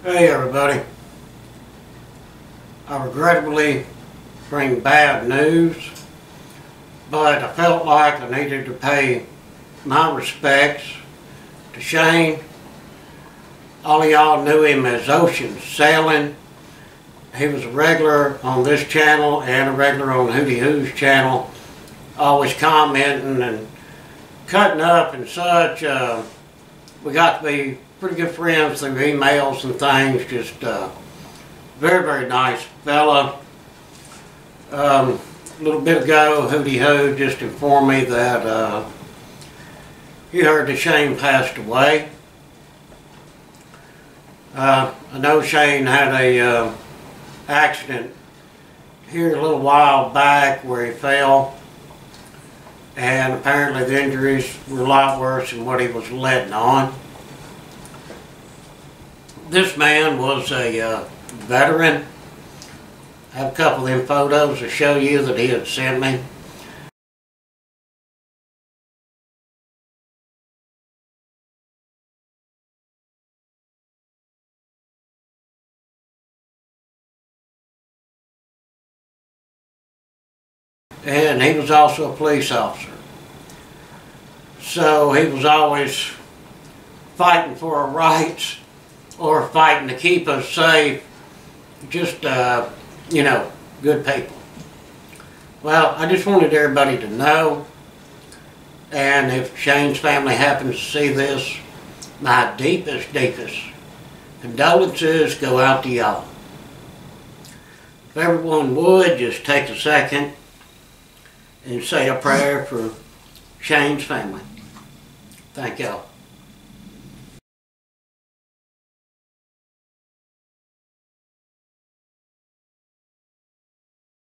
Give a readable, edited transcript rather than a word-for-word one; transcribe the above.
Hey everybody, I regrettably bring bad news, but I felt like I needed to pay my respects to Shane. All of y'all knew him as Ocean Sailing. He was a regular on this channel and a regular on Hootie Who's channel, always commenting and cutting up and such. We got to be pretty good friends through emails and things. Just very, very nice fella. A little bit ago, Hootie Who just informed me that he heard that Shane passed away. I know Shane had a accident here a little while back where he fell, and apparently the injuries were a lot worse than what he was letting on. This man was a veteran. I have a couple of them photos to show you that he had sent me. And he was also a police officer. So he was always fighting for our rights or fighting to keep us safe. Just, you know, good people. Well, I just wanted everybody to know, and if Shane's family happens to see this, my deepest condolences go out to y'all. If everyone would just take a second and say a prayer for Shane's family. Thank y'all.